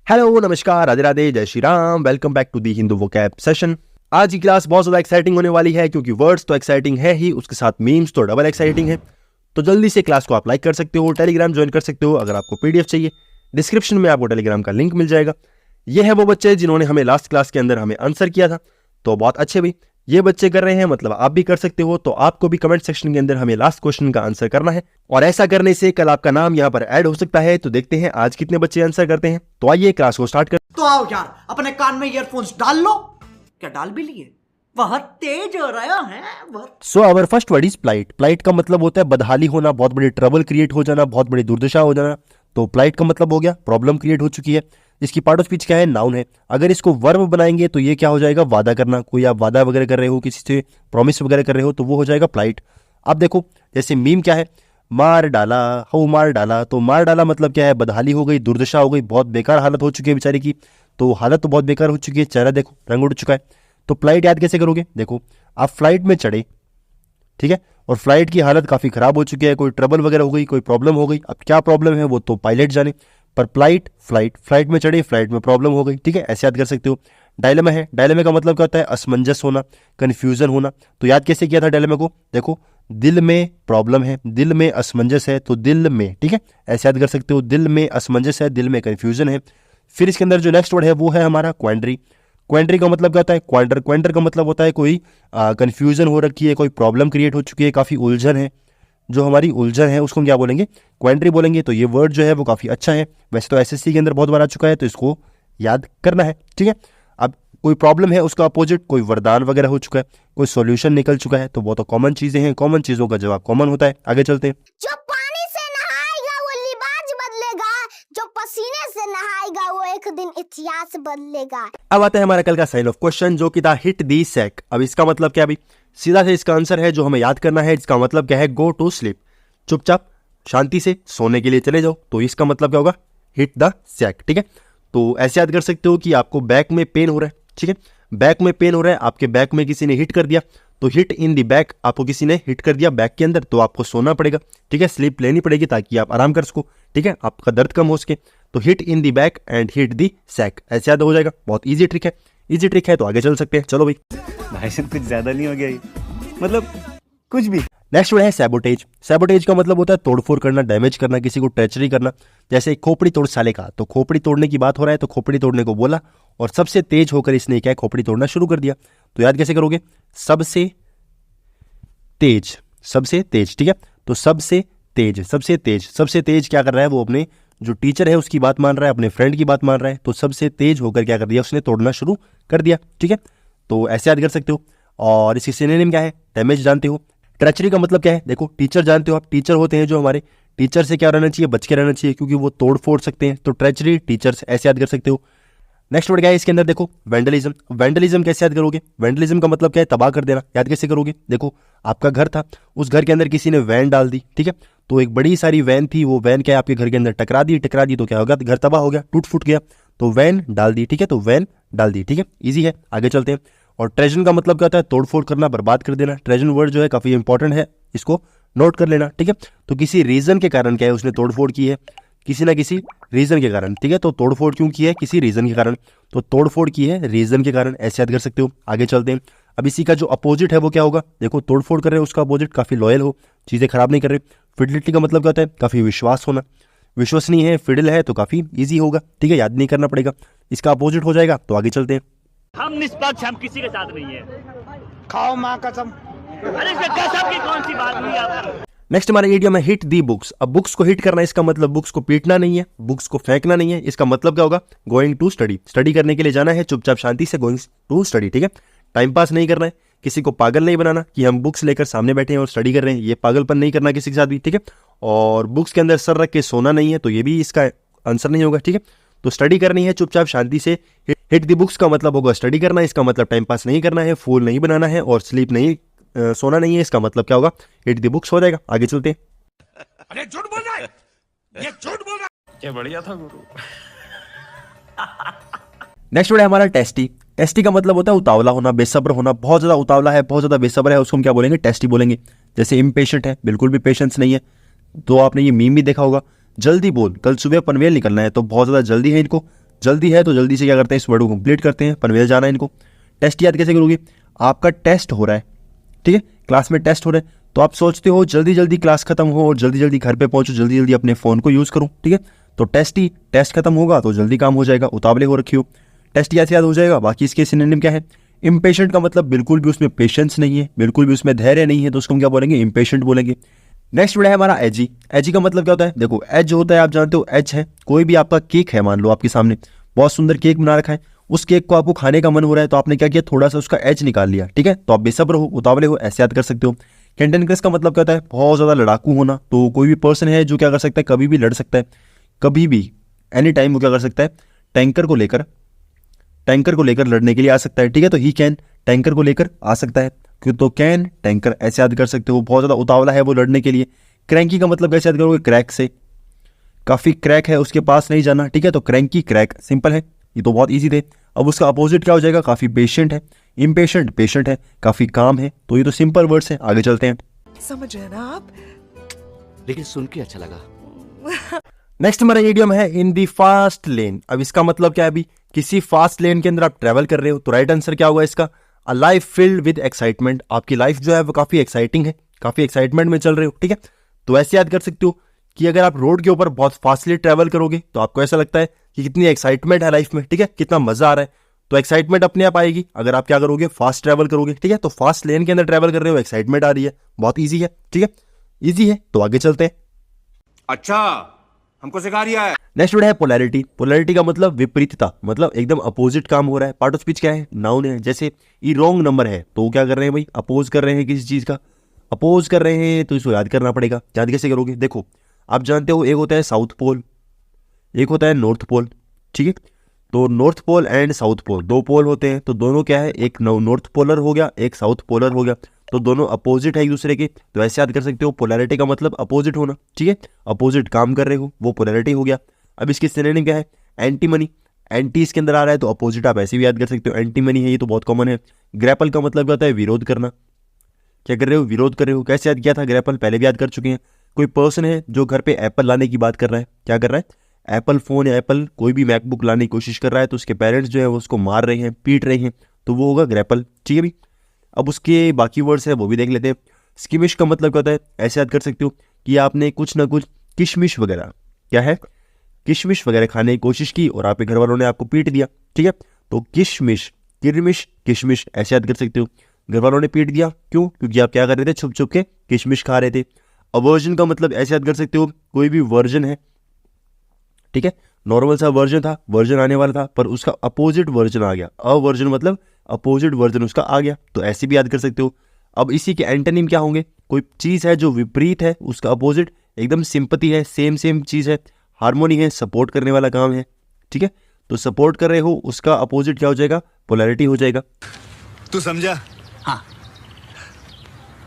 Hello नमस्कार राधे राधे जय Shri Ram. Welcome back to the Hindu vocab session. आज की क्लास बहुत ज़्यादा एक्साइटिंग होने वाली है क्योंकि वर्ड्स तो एक्साइटिंग है ही, उसके साथ मीम्स तो डबल एक्साइटिंग है। तो जल्दी से क्लास को आप लाइक कर सकते हो, टेलीग्राम ज्वाइन कर सकते हो। अगर आपको पीडीएफ चाहिए डिस्क्रिप्शन में आपको टेलीग्राम का लिंक मिल जाएगा। ये है वो बच्चे जिन्होंने हमें लास्ट क्लास के अंदर हमें आंसर किया था, तो बहुत अच्छे भी ये बच्चे कर रहे हैं, मतलब आप भी कर सकते हो। तो आपको भी कमेंट सेक्शन के अंदर हमें लास्ट क्वेश्चन का आंसर करना है और ऐसा करने से कल आपका नाम यहाँ पर ऐड हो सकता है। तो देखते हैं आज कितने बच्चे आंसर करते हैं। तो आइए क्लास को स्टार्ट कर। तो आओ यार, अपने कान में ईयरफोन्स डाल लो। क्या डाल भी लिए? बहुत तेज हो रहा है। So our first word is plight. Plight का मतलब होता है बदहाली होना, बहुत बड़ी ट्रबल क्रिएट हो जाना, बहुत बड़ी दुर्दशा हो जाना। तो प्लाइट का मतलब हो गया प्रॉब्लम क्रिएट हो चुकी है। इसकी पार्ट ऑफ स्पीच क्या है? नाउन है। अगर इसको वर्ब बनाएंगे तो ये क्या हो जाएगा? वादा करना। कोई आप वादा वगैरह कर रहे हो, किसी से प्रॉमिस वगैरह कर रहे हो, तो वो हो जाएगा प्लाइट। अब देखो जैसे मीम क्या है? मार डाला हो, मार डाला। तो मार डाला मतलब क्या है? बदहाली हो गई, दुर्दशा हो गई, बहुत बेकार हालत हो चुकी है बेचारे की। तो हालत तो बहुत बेकार हो चुकी है, चेहरा देखो रंग उड़ चुका है। तो प्लाइट याद कैसे करोगे? देखो आप फ्लाइट में चढ़े, ठीक है, और फ्लाइट की हालत काफ़ी ख़राब हो चुकी है, कोई ट्रबल वगैरह हो गई, कोई प्रॉब्लम हो गई। अब क्या प्रॉब्लम है वो तो पायलट जाने, पर प्लाइट फ्लाइट में चढ़े, फ्लाइट में प्रॉब्लम हो गई, ठीक है, ऐसे याद कर सकते हो। डायलेमा है। डायलेमा का मतलब क्या होता है? असमंजस होना, कन्फ्यूजन होना। तो याद कैसे किया था डायलेमा को? देखो दिल में प्रॉब्लम है, दिल में असमंजस है, तो दिल में, ठीक है, ऐसे याद कर सकते हो। दिल में असमंजस है, दिल में कन्फ्यूजन है। फिर इसके अंदर जो नेक्स्ट वर्ड है वो है हमारा क्वेंड्री। क्वेंड्री का मतलब क्या होता है? क्वांटर। क्वेंटर का मतलब होता है कोई कन्फ्यूजन हो रखी है, कोई प्रॉब्लम क्रिएट हो चुकी है, काफ़ी उलझन है। जो हमारी उलझन है उसको हम क्या बोलेंगे? क्वेंट्री बोलेंगे। तो ये वर्ड जो है वो काफ़ी अच्छा है, वैसे तो एसएससी के अंदर बहुत बार आ चुका है, तो इसको याद करना है, ठीक है। अब कोई प्रॉब्लम है, उसका अपोजिट कोई वरदान वगैरह हो चुका है, कोई सॉल्यूशन निकल चुका है, तो वो तो कॉमन चीज़ें हैं, कॉमन चीज़ों का जवाब कॉमन होता है। आगे चलते हैं। जो पानी से नहाएगा वो लिबास बदलेगा, जो पसीने से नहाएगा वो एक दिन इतिहास बदलेगा। अब आता है हमारा कल का साइन ऑफ क्वेश्चन जो कि था हिट दी सैक। अब इसका मतलब क्या? अभी सीधा से इसका आंसर है जो हमें याद करना है। इसका मतलब क्या है? Go to sleep. चुपचाप शांति से सोने के लिए चले जाओ। तो इसका मतलब क्या होगा? हिट द सैक, ठीक है। तो ऐसे याद कर सकते हो कि आपको बैक में पेन हो रहा है, ठीक है, बैक में पेन हो रहा है, आपके बैक में किसी ने हिट कर दिया, तो हिट इन द बैक, आपको किसी ने हिट कर दिया बैक के अंदर, तो आपको सोना पड़ेगा, ठीक है, स्लीप लेनी पड़ेगी ताकि आप आराम कर सको, ठीक है, आपका दर्द कम हो सके। तो hit in the back and hit the sack, ऐसे याद हो जाएगा। बहुत ईजी ट्रिक है, ईजी ट्रिक है, तो आगे चल सकते हैं। चलो भाई कुछ ज्यादा नहीं हो गया ये? मतलब कुछ भी। नेक्स्ट वर्ड है सैबोटेज। सैबोटेज का मतलब होता है तोड़फोड़ करना, डैमेज करना, किसी को ट्रेचरी करना। जैसे खोपड़ी तोड़ साले का, तो खोपड़ी तोड़ने की बात हो रहा है, तो खोपड़ी तोड़ने को बोला और सबसे तेज होकर इसने क्या है? खोपड़ी तोड़ना शुरू कर दिया। तो याद कैसे करोगे? सबसे तेज, सबसे तेज, ठीक है। तो सबसे तेज, सबसे तेज, सबसे तेज क्या कर रहा है? वो अपने जो टीचर है उसकी बात मान रहा है, अपने फ्रेंड की बात मान रहा है। तो सबसे तेज होकर क्या कर दिया? उसने तोड़ना शुरू कर दिया, ठीक है। तो ऐसे याद कर सकते हो। और इसकी सिनोनिम क्या है? डैमेज जानते हो। ट्रेचरी का मतलब क्या है? देखो टीचर जानते हो आप, टीचर होते हैं जो हमारे, टीचर से क्या रहना चाहिए? बच के रहना चाहिए, क्योंकि वो तोड़ फोड़ सकते हैं। तो ट्रेचरी, टीचर्स, ऐसे याद कर सकते हो। नेक्स्ट वर्ड क्या है इसके अंदर? देखो वैंडलिज्म। वैंडलिज्म कैसे याद करोगे? वैंडलिज्म का मतलब क्या है? तबाह कर देना। याद कैसे करोगे? देखो आपका घर था, उस घर के अंदर किसी ने वैन डाल दी, ठीक है, तो एक बड़ी सारी वैन थी, वो वैन क्या है? आपके घर के अंदर टकरा दी तो क्या होगा? घर तबाह हो गया, टूट फूट गया। तो वैन डाल दी, ठीक है, तो वैन डाल दी, ठीक है, ईजी है। आगे चलते हैं। और ट्रेजन का मतलब क्या होता है? तोड़फोड़ करना, बर्बाद कर देना। ट्रेजन वर्ड जो है काफ़ी इंपॉर्टेंट है, इसको नोट कर लेना, ठीक है। तो किसी रीजन के कारण क्या है? उसने तोड़फोड़ की है, किसी ना किसी रीजन के कारण, ठीक है। तो तोड़फोड़ क्यों की है? किसी रीजन के कारण। तो तोड़फोड़ की है रीजन के कारण, ऐसे याद कर सकते हो। आगे चलते हैं। अब इसी का जो अपोजिट है वो क्या होगा? देखो तोड़फोड़ कर रहे हो, उसका अपोजिट काफ़ी लॉयल हो, चीज़ें खराब नहीं कर रहे। फिडिलिटी का मतलब क्या होता है? काफ़ी विश्वास होना, विश्वसनीय है, फिडल है, तो काफ़ी ईजी होगा, ठीक है, याद नहीं करना पड़ेगा। इसका अपोजिट हो जाएगा। तो आगे चलते हैं। हम निष्पक्ष, हम किसी के साथ नहीं है। खाओ माँ कसम। अरे इसमें कसम की कौन सी बात हुई आप? नेक्स्ट हमारा इडियम है हिट दी बुक्स। अब बुक्स को हिट करना, इसका मतलब बुक्स को पीटना नहीं है, बुक्स को फेंकना नहीं है। इसका मतलब क्या होगा? गोइंग टू स्टडी, स्टडी करने के लिए जाना है, चुपचाप शांति से गोइंग टू स्टडी, ठीक है। टाइम पास नहीं करना है, किसी को पागल नहीं बनाना कि हम बुक्स लेकर सामने बैठे हैं और स्टडी कर रहे हैं, ये पागलपन नहीं करना किसी के साथ भी, ठीक है। और बुक्स के अंदर सर रख के सोना नहीं है, तो ये भी इसका आंसर नहीं होगा, ठीक है। तो स्टडी करनी है चुपचाप शांति से। हिट दी बुक्स का मतलब होगा स्टडी करना, इसका मतलब टाइम पास नहीं करना है, फूल नहीं बनाना है, और स्लीप नहीं, सोना नहीं है, इसका मतलब क्या होगा? हिट दी बुक्स हो जाएगा। आगे चलते हैं। अरे झूठ बोल रहा है, ये झूठ बोल रहा है। क्या बढ़िया था गुरु। नेक्स्ट वर्ड है हमारा टेस्टी। टेस्टी का मतलब होता है उतावला होना, बेसब्र होना, बहुत ज्यादा उतावला है, बहुत ज्यादा बेसब्र है, उसको हम क्या बोलेंगे? टेस्टी बोलेंगे। जैसे इम्पेशेंट है, बिल्कुल भी पेशेंस नहीं है। तो आपने ये मीम भी देखा होगा, जल्दी बोल, कल सुबह पनवेल निकलना है, तो बहुत ज्यादा जल्दी है इनको, जल्दी है तो जल्दी से क्या करते हैं, इस वर्ड को कंप्लीट करते हैं, पनवेल जाना है इनको। टेस्ट याद कैसे करोगे, आपका टेस्ट हो रहा है, ठीक है, क्लास में टेस्ट हो रहा है, तो आप सोचते हो जल्दी जल्दी क्लास खत्म हो और जल्दी जल्दी घर पे पहुंचो, जल्दी जल्दी अपने फ़ोन को यूज़ करूँ, ठीक है। तो टेस्ट खत्म होगा तो जल्दी काम हो जाएगा, उतावले हो रखी हो, टेस्ट कैसे याद हो जाएगा। बाकी इसके सिनोनिम क्या है, इम्पेशेंट का मतलब बिल्कुल भी उसमें पेशेंस नहीं है, बिल्कुल भी उसमें धैर्य नहीं है, तो उसको हम क्या बोलेंगे, इम्पेशेंट बोलेंगे। नेक्स्ट वर्ड है हमारा एजी। एजी का मतलब क्या होता है, देखो एज होता है, आप जानते हो एज है, कोई भी आपका केक है, मान लो आपके सामने बहुत सुंदर केक बना रखा है, उस केक को आपको खाने का मन हो रहा है, तो आपने क्या किया, थोड़ा सा उसका एज निकाल लिया, ठीक है। तो आप बेसब्र हो, उतावले हो, ऐसे याद कर सकते हो। कैंटेनक्रस का मतलब क्या होता है, बहुत ज़्यादा लड़ाकू होना, तो कोई भी पर्सन है जो क्या कर सकता है, कभी भी लड़ सकता है, कभी भी एनी टाइम वो क्या कर सकता है, टैंकर को लेकर लड़ने के लिए आ सकता है, ठीक है। तो ही कैन टैंकर को लेकर आ सकता है, तो कैन टैंकर ऐसे याद कर सकते हो, बहुत ज़्यादा उतावला है वो लड़ने के लिए। क्रैंकी का मतलब कैसे याद करोगे, क्रैक से, काफ़ी क्रैक है उसके पास नहीं जाना, ठीक है। तो क्रैंकी क्रैक सिंपल है, ये तो बहुत ईजी थे। अब उसका अपोजिट क्या हो जाएगा, काफ़ी पेशेंट है, इम्पेशेंट पेशेंट है, काफ़ी काम है, तो ये तो सिंपल वर्ड्स हैं। आगे चलते हैं, समझ रहे ना आप। लेकिन सुन के अच्छा लगा। नेक्स्ट हमारा इडियम है इन दी फास्ट लेन। अब इसका मतलब क्या है, अभी किसी फास्ट लेन के अंदर आप ट्रैवल कर रहे हो, तो राइट आंसर क्या होगा इसका, a life filled with excitement. आपकी लाइफ जो है वो काफ़ी एक्साइटिंग है, काफ़ी एक्साइटमेंट में चल रहे हो, ठीक है। तो ऐसे याद कर सकते हो कि अगर आप रोड के ऊपर बहुत फास्टली ट्रैवल करोगे तो आपको ऐसा लगता है कि कितनी एक्साइटमेंट है लाइफ में, ठीक है, कितना मजा आ रहा है, तो एक्साइटमेंट अपने आप आएगी अगर आप क्या करोगे, फास्ट ट्रैवल करोगे, ठीक है। तो फास्ट लेन के अंदर ट्रैवल कर रहे हो, एक्साइटमेंट आ रही है, बहुत ईजी है, ठीक है, ईजी है। तो आगे चलते हैं, अच्छा हमको सिखा रिया है। नेक्स्ट वर्ड है पोलैरिटी। पोलैरिटी का मतलब विपरीतता, मतलब एकदम अपोजिट काम हो रहा है। पार्ट ऑफ स्पीच क्या है, नाउन है। जैसे ये रॉन्ग नंबर है, तो क्या कर रहे हैं भाई, अपोज कर रहे हैं किसी चीज़ का, अपोज कर रहे हैं, तो इसको याद करना पड़ेगा। याद कैसे करोगे, देखो आप जानते हो एक होता है साउथ पोल, एक होता है नॉर्थ पोल, ठीक है। तो north pole and south pole दो पोल होते हैं, तो दोनों क्या है, एक नॉर्थ पोलर हो गया, एक साउथ पोलर हो गया, तो दोनों अपोजिट है एक दूसरे के। तो ऐसे याद कर सकते हो, पोलैरिटी का मतलब अपोजिट होना, ठीक है, अपोजिट काम कर रहे हो, वो पोलैरिटी हो गया। अब इसकी सिनोनिम क्या है, एंटी मनी। एंटी इसके अंदर आ रहा है तो अपोजिट आप ऐसे भी याद कर सकते हो, एंटी मनी है, ये तो बहुत कॉमन है। ग्रैपल का मतलब क्या होता है, विरोध करना, क्या कर रहे हो, विरोध कर रहे हो। कैसे याद किया था, ग्रैपल पहले भी याद कर चुके हैं। कोई पर्सन है जो घर पे एप्पल लाने की बात कर रहा है, क्या कर रहा है, एप्पल फ़ोन या एप्पल कोई भी मैकबुक लाने की कोशिश कर रहा है, तो उसके पेरेंट्स जो है वो उसको मार रहे हैं, पीट रहे हैं, तो वो होगा ग्रैपल, ठीक है भी। अब उसके बाकी वर्ड्स है वो भी देख लेते हैं। स्किमिश का मतलब क्या होता है, ऐसे याद कर सकते हो कि आपने कुछ ना कुछ किशमिश वगैरह, क्या है, किशमिश वगैरह खाने की कोशिश की और आपके घर वालों ने आपको पीट दिया, ठीक है। तो किशमिश, किरमिश, किशमिश ऐसे याद कर सकते हो, घर वालों ने पीट दिया, क्यों, क्योंकि आप क्या कर रहे थे, छुप छुप के किशमिश खा रहे थे। अवर्जन का मतलब ऐसे याद कर सकते हो, कोई भी वर्जन है, ठीक है, नॉर्मल सा वर्जन था, वर्जन आने वाला था, पर उसका अपोजिट वर्जन आ गया, अवर्जन मतलब अपोजिट वर्जन उसका आ गया, तो ऐसे भी याद कर सकते हो। अब इसी के एंटोनिम क्या होंगे, कोई चीज़ है जो विपरीत है, उसका अपोजिट एकदम सिंपैथी है, सेम चीज़ है, हार्मोनी है, सपोर्ट करने वाला काम है, ठीक है। तो सपोर्ट कर रहे हो, उसका अपोजिट क्या हो जाएगा, पोलैरिटी हो जाएगा। तू समझा, हाँ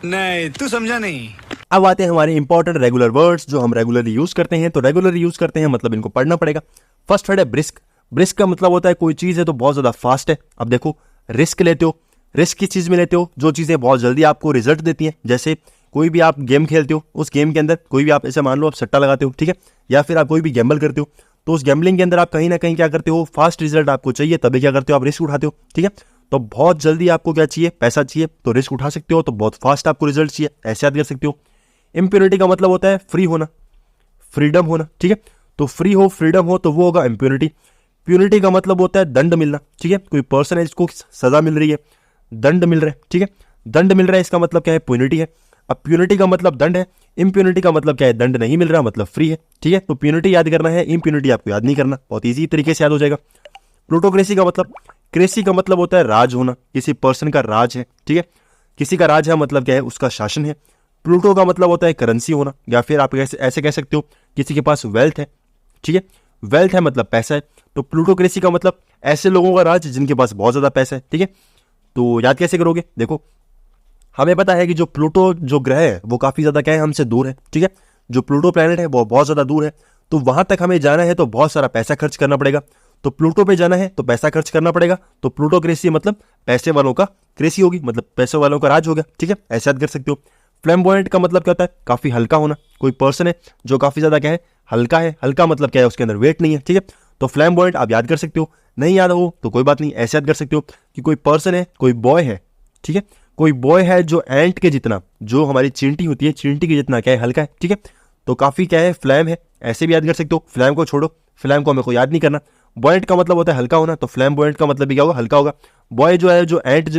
नहीं तू समझा नहीं। अब आते हैं हमारे इंपॉर्टेंट रेगुलर वर्ड्स जो हम रेगुलरली यूज करते हैं। तो रेगुलरली यूज करते हैं मतलब इनको पढ़ना पड़ेगा। फर्स्ट वर्ड है ब्रिस्क। ब्रिस्क का मतलब होता है कोई चीज़ है तो बहुत ज़्यादा फास्ट है। अब देखो रिस्क लेते हो, रिस्क किस चीज़ में लेते हो, जो चीज़ें बहुत जल्दी आपको रिजल्ट देती हैं। जैसे कोई भी आप गेम खेलते हो, उस गेम के अंदर कोई भी आप ऐसे मान लो आप सट्टा लगाते हो, ठीक है, या फिर आप कोई भी गैम्बल करते हो, तो उस गैम्बलिंग के अंदर आप कहीं ना कहीं क्या करते हो, फास्ट रिजल्ट आपको चाहिए, तभी क्या करते हो, आप रिस्क उठाते हो, ठीक है। तो बहुत जल्दी आपको क्या चाहिए, पैसा चाहिए, तो रिस्क उठा सकते हो, तो बहुत फास्ट आपको रिजल्ट चाहिए, ऐसे याद कर सकते हो। इम्प्योरिटी का मतलब होता है फ्री होना, फ्रीडम होना, ठीक है। तो फ्री हो, फ्रीडम हो, तो वो होगा इम्प्योरिटी। प्यूनिटी का मतलब होता है दंड मिलना, ठीक है, कोई पर्सन है जिसको सजा मिल रही है, दंड मिल रहा है, ठीक है, दंड मिल रहा है, इसका मतलब क्या है, प्यूनिटी है। अब प्यूनिटी का मतलब दंड है, इम्प्यूनिटी का मतलब क्या है, दंड नहीं मिल रहा मतलब फ्री है, ठीक है। तो प्यूनिटी याद करना है, इम्प्यूनिटी आपको याद नहीं करना, बहुत ईजी तरीके से याद हो जाएगा। प्लूटोक्रेसी का मतलब, क्रेसी का मतलब होता है राज होना, किसी पर्सन का राज है, ठीक है, किसी का राज है मतलब क्या है, उसका शासन है। प्लूटो का मतलब होता है करेंसी होना, या फिर आप ऐसे कह सकते हो किसी के पास वेल्थ है, ठीक है, वेल्थ है मतलब पैसा है। तो प्लूटोक्रेसी का मतलब ऐसे लोगों का राज जिनके पास बहुत ज़्यादा पैसा है, ठीक है। तो याद कैसे करोगे, देखो हमें पता है कि जो प्लूटो जो ग्रह है वो काफ़ी ज़्यादा क्या है, हमसे दूर है, ठीक है, जो प्लूटो प्लैनेट है वो बहुत ज़्यादा दूर है, तो वहाँ तक हमें जाना है तो बहुत सारा पैसा खर्च करना पड़ेगा। तो प्लूटो पे जाना है तो पैसा खर्च करना पड़ेगा, तो प्लूटोक्रेसी मतलब पैसे वालों का क्रेसी होगी, मतलब पैसे वालों का राज होगा, ठीक है, ऐसे याद कर सकते हो। फ्लैम्बॉयंट का मतलब क्या होता है, काफ़ी हल्का होना, कोई पर्सन है जो काफ़ी ज़्यादा क्या है, हल्का है, हल्का मतलब क्या है, उसके अंदर वेट नहीं है, ठीक है। तो फ्लैम्बॉयंट आप याद कर सकते हो, नहीं याद हो तो कोई बात नहीं, ऐसे याद कर सकते हो कि कोई पर्सन है, कोई बॉय है, ठीक है, कोई बॉय है जो एंट के जितना, जो हमारी चींटी होती है चींटी के जितना क्या है, हल्का है, ठीक है, तो काफ़ी क्या है, फ्लैम है, ऐसे भी याद कर सकते हो। फ्लैम को छोड़ो, फ्लैम को हमें को याद नहीं करना। बॉयंट का मतलब होता है हल्का होना, तो फ्लैम बॉयंट का मतलब भी क्या होगा, हल्का होगा। बॉय जो है जो एंट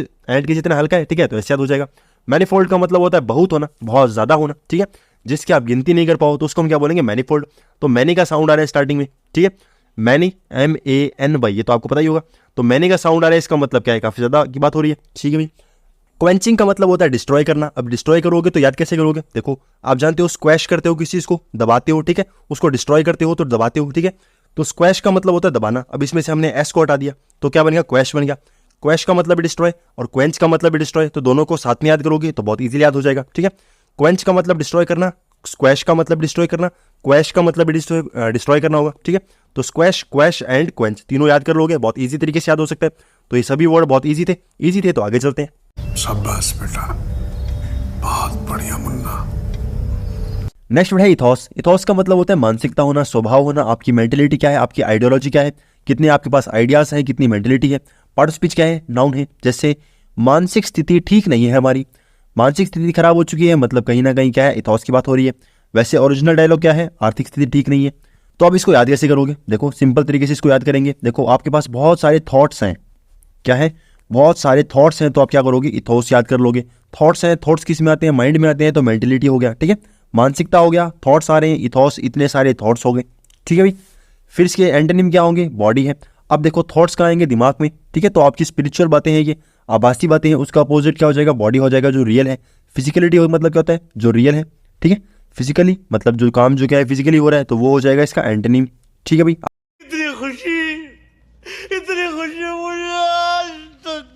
के जितना हल्का है, ठीक है, तो ऐसे याद हो जाएगा। मैनीफोल्ड का मतलब होता है बहुत होना, बहुत ज़्यादा होना, ठीक है, जिसकी आप गिनती नहीं कर पाओ तो उसको हम क्या बोलेंगे, मैनीफोल्ड। तो मैनी का साउंड आ रहा है स्टार्टिंग में, ठीक है, मैनी MANY, ये तो आपको पता ही होगा। तो मैनी का साउंड आ रहा है, इसका मतलब क्या है, काफ़ी ज़्यादा की बात हो रही है, ठीक है भाई। क्वेंचिंग का मतलब होता है डिस्ट्रॉय करना। अब डिस्ट्रॉय करोगे तो याद कैसे करोगे, देखो आप जानते हो स्क्वैश करते हो किसी चीज़ को, दबाते हो, ठीक है, उसको डिस्ट्रॉय करते हो तो दबाते हो, ठीक है, तो स्क्वैश का मतलब होता है दबाना। अब इसमें से हमने एस को हटा दिया तो क्या बन गया, क्वैश बन गया। क्वैश का मतलब डिस्ट्रॉय और क्वेंच का मतलब डिस्ट्रॉय, तो दोनों को साथ में याद करोगे तो बहुत इजीली याद हो जाएगा, ठीक है। क्वेंच का मतलब डिस्ट्रॉय करना, स्क्वैश का मतलब डिस्ट्रॉय करना, क्वैश का मतलब डिस्ट्रॉय करना होगा, ठीक है। तो स्क्वैश, क्वैश एंड क्वेंच तीनों याद कर लोगे, बहुत इजी तरीके से याद हो सकता है। तो ये सभी वर्ड बहुत इजी थे, तो आगे चलते हैं। शाबाश बेटा, बहुत बढ़िया मुन्ना। नेक्स्ट वर्ड है इथॉस। इथॉस का मतलब होता है मानसिकता होना, स्वभाव होना, आपकी मेंटेलिटी क्या है, आपकी आइडियोलॉजी क्या है, कितने आपके पास आइडियाज हैं, कितनी मेंटेलिटी है। पार्ट ऑफ स्पीच क्या है, नाउन है। जैसे मानसिक स्थिति ठीक नहीं है हमारी, मानसिक स्थिति खराब हो चुकी है, मतलब कहीं ना कहीं क्या है, इथॉस की बात हो रही है। वैसे ओरिजिनल डायलॉग क्या है, आर्थिक स्थिति ठीक नहीं है। तो आप इसको याद कैसे करोगे, देखो सिंपल तरीके से इसको याद करेंगे। देखो आपके पास बहुत सारे थॉट्स हैं, क्या है, बहुत सारे थॉट्स हैं, तो आप क्या करोगे, इथॉस याद कर लोगे। थॉट्स हैं, थॉट्स किस में आते हैं, माइंड में आते हैं, तो मेंटेलिटी हो गया, ठीक है, मानसिकता हो गया, थॉट्स आ रहे हैं, इथॉस, इतने सारे थॉट्स हो गए, ठीक है भाई। फिर इसके एंटोनिम क्या होंगे, बॉडी है। अब देखो थॉट्स कहाँ आएंगे, दिमाग में, ठीक है, तो आपकी स्पिरिचुअल बातें हैं, ये आभासी बातें हैं, उसका अपोजिट क्या हो जाएगा, बॉडी हो जाएगा, जो रियल है। फिजिकलिटी मतलब क्या होता है, जो रियल है, ठीक है, फिजिकली मतलब जो काम जो क्या है फिजिकली हो रहा है, तो वो हो जाएगा इसका एंटोनिम, ठीक है भाई। इतनी खुशी मुझे आज तक।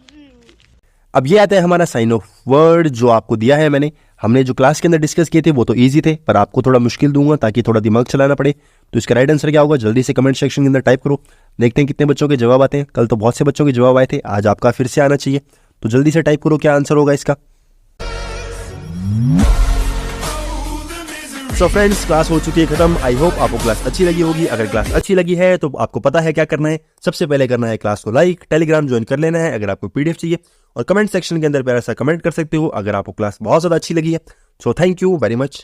अब ये आता है हमारा साइन ऑफ वर्ड जो आपको दिया है मैंने। हमने जो क्लास के अंदर डिस्कस किए थे वो तो इजी थे, पर आपको थोड़ा मुश्किल दूंगा ताकि थोड़ा दिमाग चलाना पड़े। तो इसका राइट आंसर क्या होगा, जल्दी से कमेंट सेक्शन के अंदर टाइप करो, देखते हैं कितने बच्चों के जवाब आते हैं। कल तो बहुत से बच्चों के जवाब आए थे, आज आपका फिर से आना चाहिए, तो जल्दी से टाइप करो क्या आंसर होगा इसका। सो फ्रेंड्स, क्लास हो चुकी है खत्म। आई होप आपको क्लास अच्छी लगी होगी। अगर क्लास अच्छी लगी है तो आपको पता है क्या करना है, सबसे पहले करना है क्लास को लाइक, टेलीग्राम ज्वाइन कर लेना है अगर आपको PDF चाहिए, और कमेंट सेक्शन के अंदर प्यारा सा कमेंट कर सकते हो अगर आपको क्लास बहुत ज़्यादा अच्छी लगी है। So thank you very much.